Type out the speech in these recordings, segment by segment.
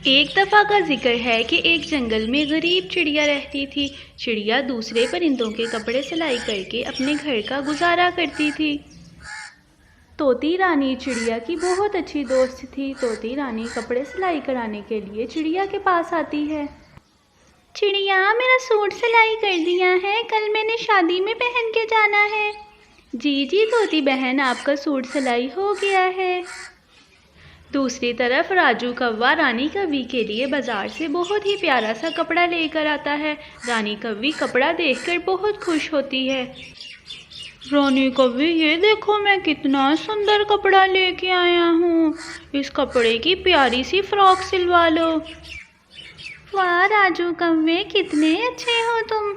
एक दफ़ा का जिक्र है कि एक जंगल में गरीब चिड़िया रहती थी। चिड़िया दूसरे परिंदों के कपड़े सिलाई करके अपने घर का गुजारा करती थी। तोती रानी चिड़िया की बहुत अच्छी दोस्त थी। तोती रानी कपड़े सिलाई कराने के लिए चिड़िया के पास आती है। चिड़िया, मेरा सूट सिलाई कर दिया है, कल मैंने शादी में पहन के जाना है। जी जी तोती बहन, आपका सूट सिलाई हो गया है। दूसरी तरफ राजू कौवा रानी कव्वी के लिए बाजार से बहुत ही प्यारा सा कपड़ा लेकर आता है। रानी कव्वी कपड़ा देखकर बहुत खुश होती है। रानी कव्वी, ये देखो मैं कितना सुंदर कपड़ा लेके आया हूँ, इस कपड़े की प्यारी सी फ्रॉक सिलवा लो। वाह राजू कव्वे, कितने अच्छे हो तुम।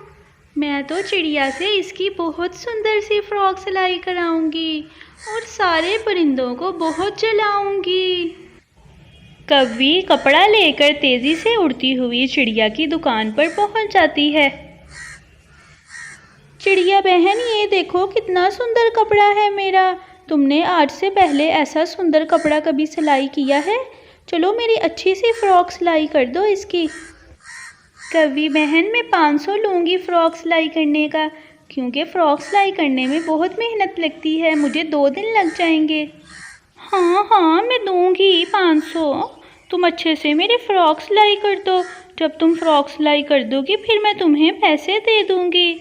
मैं तो चिड़िया से इसकी बहुत सुंदर सी फ्रॉक सिलाई कराऊंगी और सारे परिंदों को बहुत जलाऊंगी। कव्वी कपड़ा लेकर तेजी से उड़ती हुई चिड़िया की दुकान पर पहुंच जाती है। चिड़िया बहन, ये देखो कितना सुंदर कपड़ा है मेरा। तुमने आज से पहले ऐसा सुंदर कपड़ा कभी सिलाई किया है? चलो मेरी अच्छी सी फ्रॉक सिलाई कर दो इसकी। कव्वी बहन, मैं 500 लूँगी फ़्रॉक सिलाई करने का, क्योंकि फ़्रॉक सिलाई करने में बहुत मेहनत लगती है, मुझे 2 दिन लग जाएंगे। हाँ हाँ, मैं दूँगी 500। तुम अच्छे से मेरी फ़्रॉक सिलाई कर दो। जब तुम फ़्रॉक सिलाई कर दोगी फिर मैं तुम्हें पैसे दे दूँगी।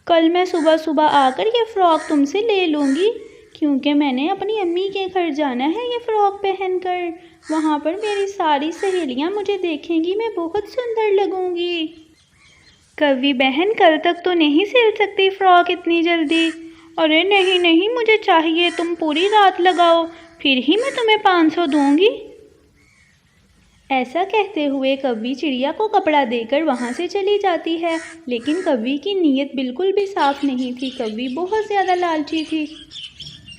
कल मैं सुबह सुबह आकर ये फ़्रॉक तुमसे ले लूँगी, क्योंकि मैंने अपनी अम्मी के घर जाना है ये फ़्रॉक पहनकर। वहाँ पर मेरी सारी सहेलियाँ मुझे देखेंगी, मैं बहुत सुंदर लगूँगी। कव्वी बहन, कल तक तो नहीं सिल सकती फ़्रॉक इतनी जल्दी। अरे नहीं नहीं, मुझे चाहिए, तुम पूरी रात लगाओ, फिर ही मैं तुम्हें 500 दूँगी। ऐसा कहते हुए कव्वी चिड़िया को कपड़ा देकर वहाँ से चली जाती है, लेकिन कव्वी की नीयत बिल्कुल भी साफ़ नहीं थी। कव्वी बहुत ज़्यादा लालची थी।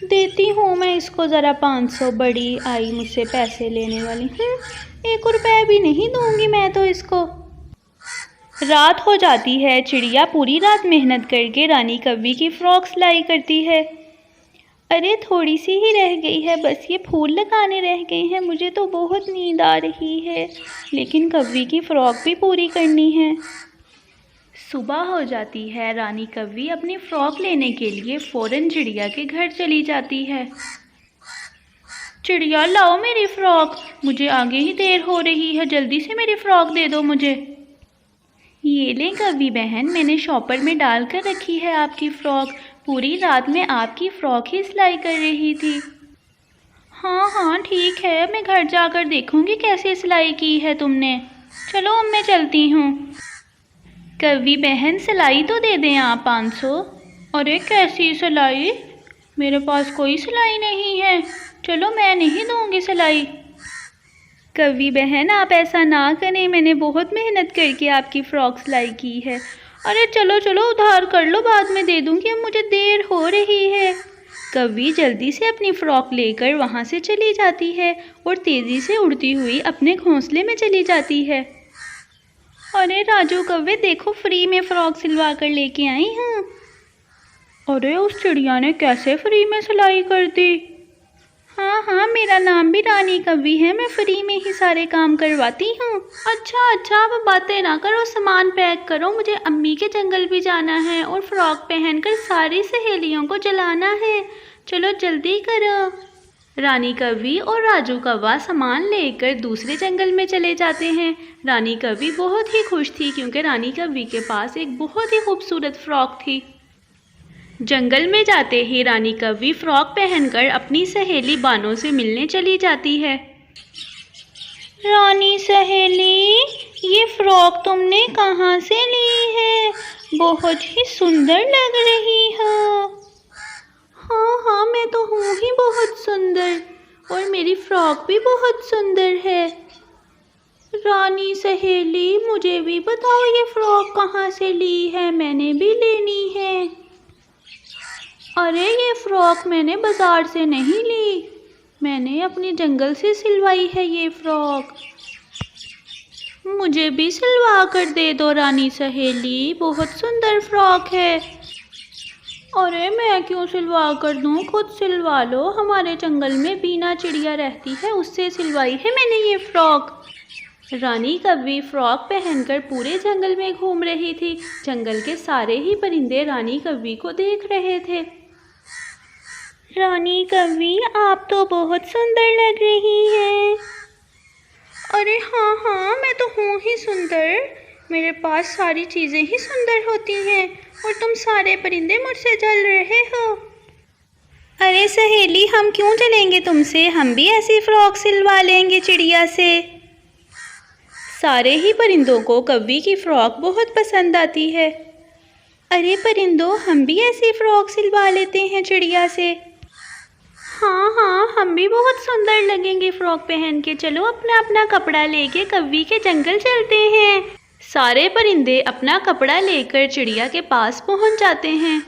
देती हूँ मैं इसको ज़रा 500, बड़ी आई मुझसे पैसे लेने वाली। 1 रुपया भी नहीं दूँगी मैं तो इसको। रात हो जाती है। चिड़िया पूरी रात मेहनत करके रानी कव्वी की फ़्रॉक सिलाई करती है। अरे थोड़ी सी ही रह गई है, बस ये फूल लगाने रह गए हैं, मुझे तो बहुत नींद आ रही है, लेकिन कव्वी की फ़्रॉक भी पूरी करनी है। सुबह हो जाती है। रानी कव्वी अपनी फ़्रॉक लेने के लिए फ़ौरन चिड़िया के घर चली जाती है। चिड़िया, लाओ मेरी फ़्रॉक, मुझे आगे ही देर हो रही है, जल्दी से मेरी फ़्रॉक दे दो मुझे। ये लें कव्वी बहन, मैंने शॉपर में डाल कर रखी है आपकी फ़्रॉक। पूरी रात मैं आपकी फ़्रॉक ही सिलाई कर रही थी। हाँ हाँ ठीक है, मैं घर जाकर देखूँगी कैसे सिलाई की है तुमने। चलो अब मैं चलती हूँ। कव्वी बहन, सिलाई तो दे दें आप 500। अरे कैसी सिलाई, मेरे पास कोई सिलाई नहीं है, चलो मैं नहीं दूँगी सिलाई। कव्वी बहन, आप ऐसा ना करें, मैंने बहुत मेहनत करके आपकी फ़्रॉक सिलाई की है। अरे चलो चलो उधार कर लो, बाद में दे दूँगी, अब मुझे देर हो रही है। कव्वी जल्दी से अपनी फ़्रॉक लेकर वहाँ से चली जाती है और तेज़ी से उड़ती हुई अपने घोंसले में चली जाती है। अरे राजू कव्वे, देखो फ्री में फ़्रॉक सिलवा कर लेके आई हूँ। अरे उस चिड़िया ने कैसे फ्री में सिलाई कर दी। हाँ हाँ, मेरा नाम भी रानी कव्वी है, मैं फ्री में ही सारे काम करवाती हूँ। अच्छा अच्छा, अब बातें ना करो, सामान पैक करो, मुझे अम्मी के जंगल भी जाना है और फ़्रॉक पहनकर सारी सहेलियों को जलाना है। चलो जल्दी करो। रानी कव्वी और राजू कौवा सामान लेकर दूसरे जंगल में चले जाते हैं। रानी कव्वी बहुत ही खुश थी, क्योंकि रानी कव्वी के पास एक बहुत ही खूबसूरत फ़्रॉक थी। जंगल में जाते ही रानी कव्वी फ़्रॉक पहनकर अपनी सहेली बानों से मिलने चली जाती है। रानी सहेली, ये फ़्रॉक तुमने कहाँ से ली है? बहुत ही सुंदर लग रही हो। हाँ हाँ, मैं तो हूँ ही बहुत सुंदर, और मेरी फ़्रॉक भी बहुत सुंदर है। रानी सहेली, मुझे भी बताओ ये फ़्रॉक कहाँ से ली है, मैंने भी लेनी है। अरे ये फ़्रॉक मैंने बाज़ार से नहीं ली, मैंने अपने जंगल से सिलवाई है ये फ़्रॉक। मुझे भी सिलवा कर दे दो रानी सहेली, बहुत सुंदर फ़्रॉक है। अरे मैं क्यों सिलवा कर दूँ, खुद सिलवा लो, हमारे जंगल में बीना चिड़िया रहती है, उससे सिलवाई है मैंने ये फ़्रॉक। रानी कव्वी फ्रॉक पहनकर पूरे जंगल में घूम रही थी। जंगल के सारे ही परिंदे रानी कव्वी को देख रहे थे। रानी कव्वी, आप तो बहुत सुंदर लग रही हैं। अरे हाँ हाँ, मैं तो हूँ ही सुंदर। मेरे पास सारी चीज़ें ही सुंदर होती हैं और तुम सारे परिंदे मुझसे जल रहे हो। अरे सहेली, हम क्यों जलेंगे तुमसे? हम भी ऐसी फ्रॉक सिलवा लेंगे चिड़िया से। सारे ही परिंदों को कव्वी की फ्रॉक बहुत पसंद आती है। अरे परिंदों, हम भी ऐसी फ्रॉक सिलवा लेते हैं चिड़िया से। हाँ हाँ, हम भी बहुत सुंदर लगेंगे फ्रॉक पहन के। चलो अपना अपना कपड़ा लेके कव्वी के जंगल चलते हैं। सारे परिंदे अपना कपड़ा लेकर चिड़िया के पास पहुंच जाते हैं।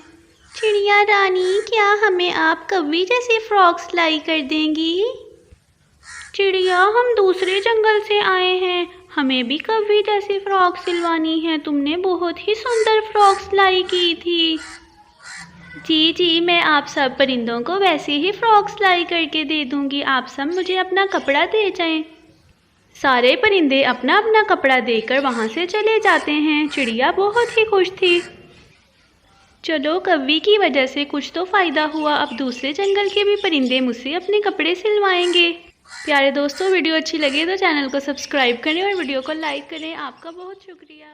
चिड़िया रानी, क्या हमें आप कव्वी जैसी फ्रॉक सिलाई कर देंगी? चिड़िया, हम दूसरे जंगल से आए हैं, हमें भी कव्वी जैसी फ्रॉक सिलवानी है। तुमने बहुत ही सुंदर फ्रॉक सिलाई की थी। जी जी, मैं आप सब परिंदों को वैसे ही फ्रॉक सिलाई करके दे दूंगी। आप सब मुझे अपना कपड़ा दे जाएं। सारे परिंदे अपना अपना कपड़ा देकर वहां से चले जाते हैं। चिड़िया बहुत ही खुश थी। चलो, कव्वी की वजह से कुछ तो फ़ायदा हुआ। अब दूसरे जंगल के भी परिंदे मुझसे अपने कपड़े सिलवाएंगे। प्यारे दोस्तों, वीडियो अच्छी लगे तो चैनल को सब्सक्राइब करें और वीडियो को लाइक करें। आपका बहुत शुक्रिया।